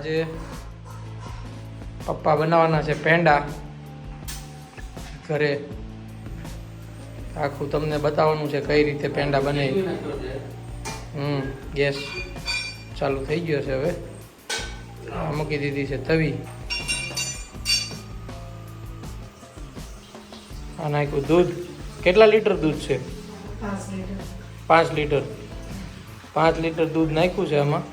આજે પપ્પા બનાવવાના છે પેંડા ઘરે. આખું તમને બતાવવાનું છે કઈ રીતે પેંડા બને. ગેસ ચાલુ થઈ ગયો છે. હવે મૂકી દીધી છે તવી. આ નાખ્યું દૂધ. કેટલા લીટર દૂધ છે? 5 લીટર. 5 લીટર દૂધ નાખ્યું છે આમાં.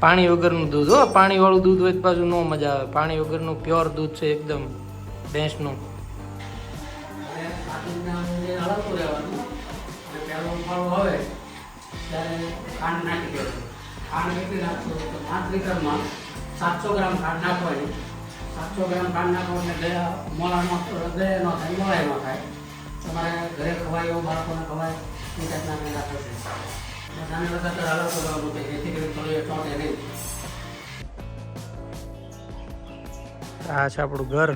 પાણી વગરનું દૂધ હો. પાણી વાળું દૂધ હોય તો પાછું ન મજા આવે. પાણી વગરનું પ્યોર દૂધ છે એકદમ ભેંસનું. ખાંડ નાખી દેવું. ખાંડ કેટલી નાખશો તો 5 લીટરમાં 700 ગ્રામ ખાંડ નાખવાની. 700 ગ્રામ ખાંડ નાખો એટલે મોલામાં દયા ન થાય, મોલાય ન થાય. તમારે ઘરે ખવાય એવું બાળકોને ખવાય એ રીતના મેં રાખો છે. બધાને લગાતાર હલાવતો રહેવાનું છે જેથી કરીને થોડી ચોંટે નહીં. આ છે આપણું ઘર.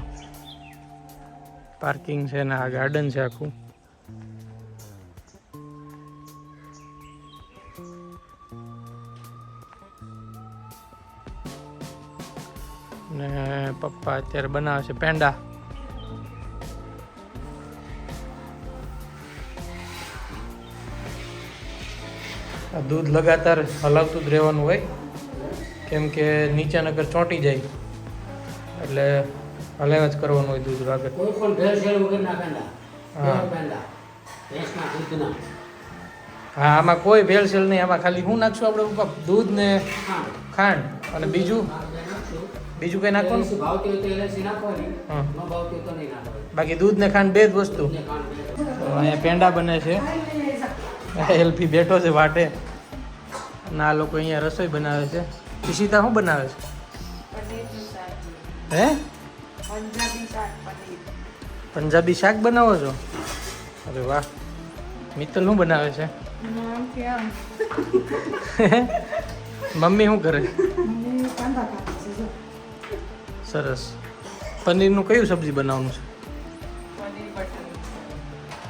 પાર્કિંગ છે ને આ ગાર્ડન છે આખું. ને પપ્પા અત્યારે બનાવે છે પેંડા. આ દૂધ લગાતાર હલાવતું જ રહેવાનું હોય કેમ કે નીચે નગર ચોંટી જાય એટલે હલાવ્યા જ કરવાનું હોય દૂધ વગર. કોઈ પણ ભેળસેળ વગરના પેંડા. હા પેંડા ભેંસના દૂધના. હા આમાં કોઈ ભેળસેળ નહીં. આમાં ખાલી શું નાખશું આપણે પપ્પા? દૂધ ને ખાંડ અને બીજું કઈ નાખવાનું? ભાવતી હોય તો એલચી નાખવાની, ન ભાવતી તો નહીં નાખવાની. બાકી દૂધ ને ખાંડ બે જ વસ્તુ. અહીંયા પેંડા બને છે. એલપી બેઠો છે વાટે અને આ લોકો અહીંયા રસોઈ બનાવે છે. ઈશિતા શું બનાવે છે? હે પંજાબી શાક બનાવો છો? અરે વાહ. મિત્તલ શું બનાવે છે? મમ્મી શું કરે? સરસ. પનીરનું કયું સબ્જી બનાવવાનું છે?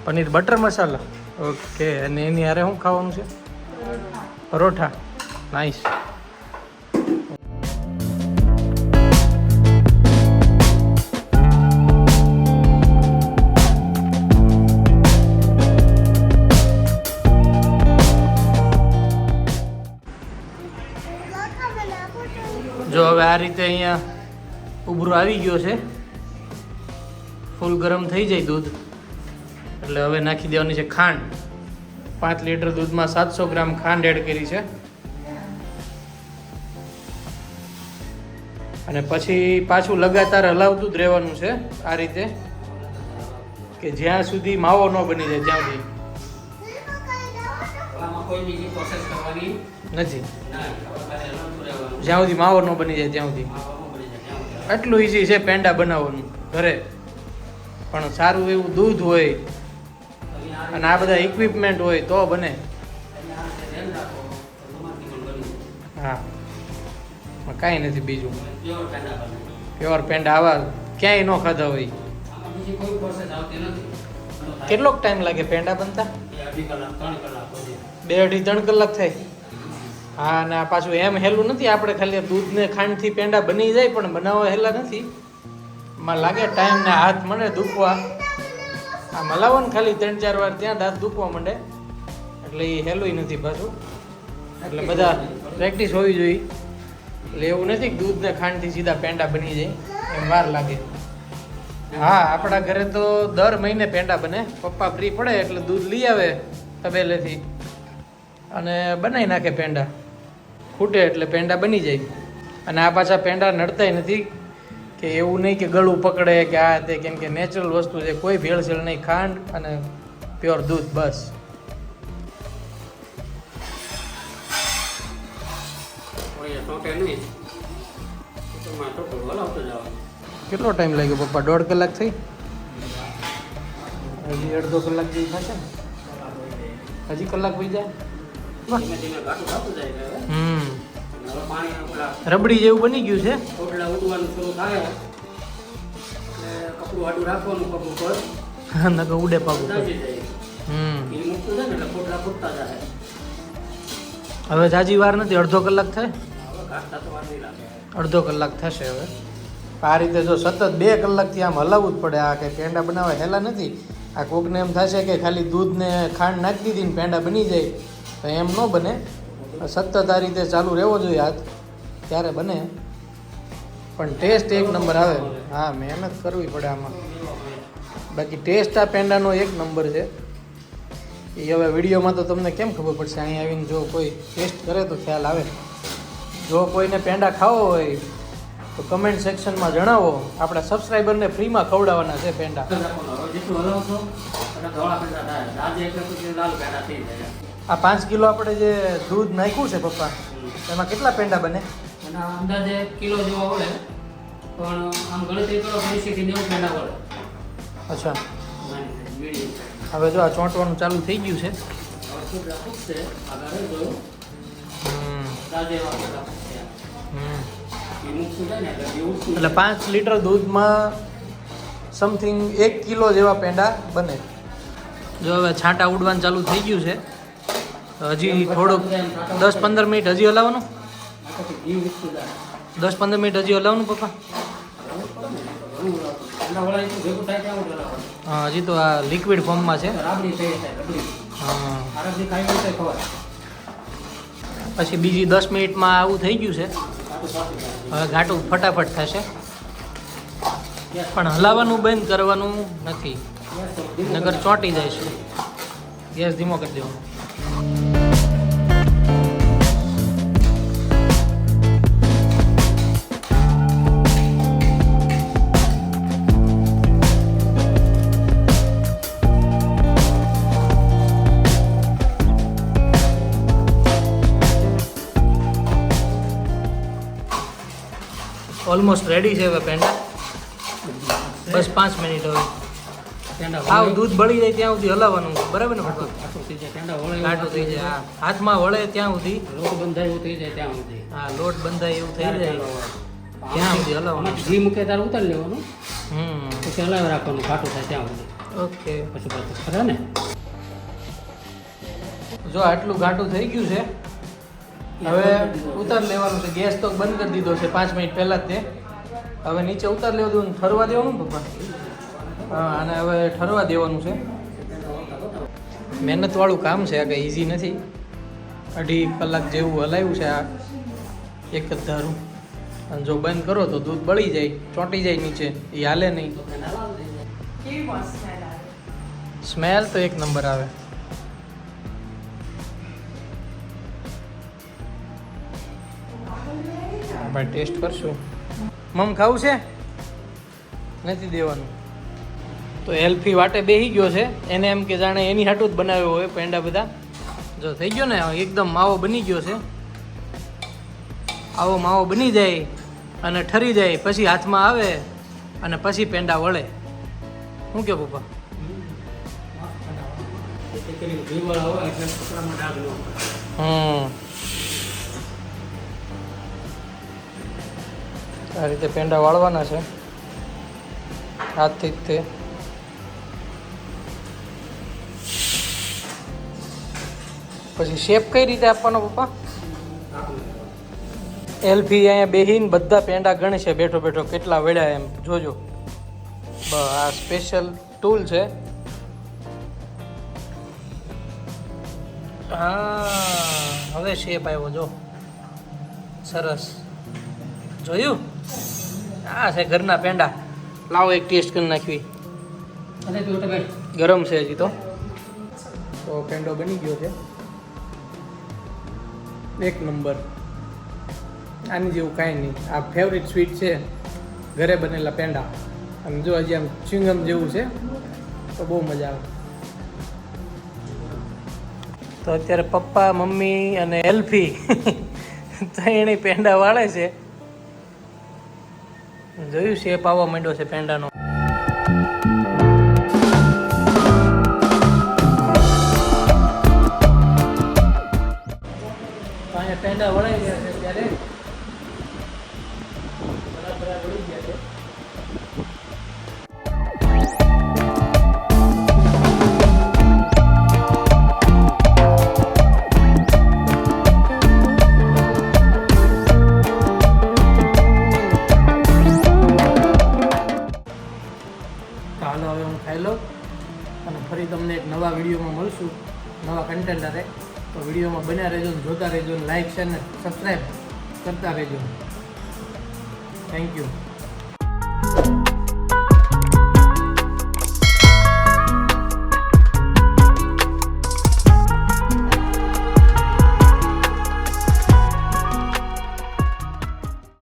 પનીર બટર મસાલા. ઓકે. અને એની હારે શું ખાવાનું છે? પરોઠા. નાઈસ. જો હવે આ રીતે અહીંયા ઉભરો આવી ગયો છે. ફૂલ ગરમ થઈ જાય દૂધ એટલે હવે નાખી દેવાની છે ખાંડ. 5 લીટર દૂધમાં 700 ગ્રામ ખાંડ એડ કરી છે. અને પછી પાછું લગાતાર હલાવતું જ રહેવાનું છે આ રીતે કે જ્યાં સુધી માવો ન બની જાય ત્યાં સુધી. કોઈ બીજી પ્રોસેસ કરવાની નથી. જ્યાં સુધી માવો ન બની જાય ત્યાં સુધી. આટલું ઈઝી છે પેંડા બનાવવાનું ઘરે. પણ સારું એવું દૂધ હોય અને આ બધા ઇક્વિપમેન્ટ હોય તો બને. હા કાંઈ નથી બીજું. પ્યોર પેંડા આવા ક્યાંય ન ખાધા હોય. કેટલોક ટાઈમ લાગે પેંડા બનતા? 2-3 કલાક થાય. હા અને આ પાછું એમ હેલું નથી. આપણે ખાલી દૂધ ને ખાંડથી પેંડા બની જાય પણ બનાવવા હેલા નથી. એમાં લાગે ટાઈમ ને હાથ મને દુખવા. આ મલાવો ને ખાલી 3-4 વાર ત્યાં દાંત દુખવા માંડે એટલે એ હેલું નથી પાછું. એટલે બધા પ્રેક્ટિસ હોવી જોઈએ. એટલે એવું નથી કે દૂધ ને ખાંડથી સીધા પેંડા બની જાય એમ વાર લાગે. હા આપણા ઘરે તો દર મહિને પેંડા બને. પપ્પા ફ્રી પડે એટલે દૂધ લઈ આવે તબેલેથી અને બનાવી નાખે પેંડા. ખૂટે એટલે પેંડા બની જાય. અને આ પાછા પેંડા નડતાય નથી કે એવું નહીં કે ગળું પકડે કે આ તે. કેમ કે નેચરલ વસ્તુ છે. કોઈ ભેળસેળ નહીં. ખાંડ અને પ્યોર દૂધ બસ. કેટલો ટાઈમ લાગ્યો પપ્પા? 1.5 કલાક થઈ? હજી 1.5 કલાક જેવું થશે ને? હજી કલાક વહી જાય. રબડી જેવું બની ગયું છે. કપડું આડું રાખવાનું પગ ઉપર. નકર ઉડે પગ ઉપર. એ મૂકતું છે ને એટલે પોટલા ફૂટતા જાય. હવે જાજી વાર નથી, અડધો કલાક થાય. હવે ઘાટતા તો વાર નહીં લાગે. અડધો કલાક થશે હવે. આ રીતે જો સતત 2 કલાકથી આમ હલાવવું જ પડે. આ કંઈ પેંડા બનાવવા હેલા નથી. આ કોકને એમ થશે કે ખાલી દૂધ ને ખાંડ નાખી દીધી ને પેંડા બની જાય, તો એમ ન બને. સતત આ રીતે ચાલુ રહેવો જોઈએ હાથ, ત્યારે બને. પણ ટેસ્ટ એક નંબર આવે. હા, મહેનત કરવી પડે આમાં. બાકી ટેસ્ટ આ પેંડાનો એક નંબર છે. એ હવે વિડીયોમાં તો તમને કેમ ખબર પડશે, અહીં આવીને જો કોઈ ટેસ્ટ કરે તો ખ્યાલ આવે. જો કોઈને પેંડા ખાવો હોય તો કમેન્ટ સેક્શનમાં જણાવો. આપણા સબસ્ક્રાઈબરને ફ્રીમાં ખવડાવવાના છે પેંડા. હવે જેટલું હલાવશો એટલે ધોળા પેંડા થાય. આજે એટલે પછી લાલ પેંડા થઈ જાય. આ 5 કિલો આપણે જે દૂધ નાખ્યું છે પપ્પા, એમાં કેટલા પેંડા બને? અને અંદાજે કિલો જેવા વળે, પણ આમ ગણતરી કરો 80 થી 90 પેંડા વળે. અચ્છા, મીડિયમ. હવે જો આ ચોંટવાનું ચાલુ થઈ ગયું છે. હવે છોકરા ફૂટશે આગળ જોયું હમ તાજે એવા પેંડા ફૂટશે. હમ એ મૂકતું જાય ને એટલે એવું શું એટલે 5 લીટર દૂધમાં સમથિંગ 1 કિલો જેવા પેંડા બને. જો હવે છાંટા ઉડવાનું ચાલુ થઈ ગયું છે. તો હજી થોડુંક 10-15 મિનિટ હજી હલાવવાનું. ઘી મૂકતું જાય. 10-15 મિનિટ હજી હલાવવાનું પપ્પા. પેંડા વળાય તો ભેગું થાય ત્યાં વળાવવાનું. હા, હજી તો આ લિક્વિડ ફોર્મમાં છે. રાબડી થઈ જાય રબડી. હા, આરામથી ખાઈ હોય તો ખવાય. પછી બીજી 10 મિનિટમાં આવું થઈ ગયું છે. આટલું સાચું થાય. હવે ઘાટું ફટાફટ થશે, પણ હલાવવાનું બંધ કરવાનું નથી, ગેસ તો ધીમો નગર ચોંટી જાય છે. ગેસ ધીમો કરી દેવાનો. ઓલમોસ્ટ રેડી છે હવે પેંડા. બસ 5 મિનિટ હવે. પેંડા આવ વળે. દૂધ બળી જાય ત્યાં સુધી હલાવવાનું, બરાબર ને પપ્પા? આટલું થઈ જાય. પેંડા વળે એવું ઘાટું થઈ જાય. હા, હાથમાં વળે ત્યાં સુધી. લોટ બંધાય એવું થઈ જાય ત્યાં સુધી. હા, લોટ બંધાય એવું થઈ જાય ત્યાં સુધી હલાવવાનું. આમાં ઘી મૂકે ત્યારે ઉતારી લેવાનું, હમ પછી હલાવી રાખવાનું ઘાટું થાય ત્યાં સુધી. ઓકે. પછી પાછું ખરા ને જો આટલું ઘાટું થઈ ગયું છે, હવે ઉતાર લેવાનું છે. ગેસ તો બંધ કરી દીધો છે 5 મિનિટ પહેલાં જ તે. હવે નીચે ઉતાર લેવા દેવાનું, ઠરવા દેવાનું ને પપ્પા. હા, અને હવે ઠરવા દેવાનું છે. મહેનતવાળું કામ છે, આ કંઈ ઇઝી નથી. 2.5 કલાક જેવું હલાવ્યું છે આ એક જ ધારું. અને જો બંધ કરો તો દૂધ બળી જાય, ચોંટી જાય નીચે, એ હાલે નહીં. સ્મેલ તો એક નંબર આવે. ભાઈ ટેસ્ટ કરશું. મમ ખાવું છે? નથી દેવાનું. તો એલ્ફી વાટે બેસી ગયો છે. એને એમ કે જાણે એની હાટું જ બનાવ્યો હોય પેંડા બધા. જો થઈ ગયો ને એકદમ માવો બની ગયો છે. આવો માવો બની જાય અને ઠરી જાય પછી હાથમાં આવે અને પછી પેંડા વળે. શું કે પપ્પા? ઘી વાળા હોય એટલે કપડામાં ડાઘ ન પડે. આ રીતે પેંડા વાળવાના છે હાથથી જ તે. પછી શેપ કઈ રીતે આપવાનો પપ્પા? એલ્ફી અહીંયા બેહીને બધા પેંડા ગણશે બેઠો બેઠો કેટલા વળ્યા એમ. જોજો, આ સ્પેશિયલ ટૂલ છે. હા, હવે શેપ આવ્યો જો, સરસ. જોયું? આ છે ઘરના પેંડા. લાવો એક ટેસ્ટ કરી નાખવી. અરે તું તો ભાઈ ગરમ છે હજી તો. તો પેંડો બની ગયો છે એક નંબર. આની જેવું કાંઈ નહીં. આ ફેવરિટ સ્વીટ છે, ઘરે બનેલા પેંડા. અને જો હજી આમ ચિંગમ જેવું છે તો બહુ મજા આવે. તો અત્યારે પપ્પા, મમ્મી અને એલ્ફી ત્રણેય પેંડા વાળે છે. જોયું શેપ આવવા માંડ્યો છે પેંડાનો. અહીંયા પેંડા વળાઈ ગયા છે ત્યારે બરાબર વળી ગયા છે. હેલો, અને ફરી તમને એક નવા વિડીયોમાં મળશું, નવા કન્ટેન્ટ સાથે. તો વિડીયોમાં બન્યા રહેજો, ને જોતા રહેજો, ને લાઈક શેર ને સબસ્ક્રાઈબ કરતા રહેજો. Thank you.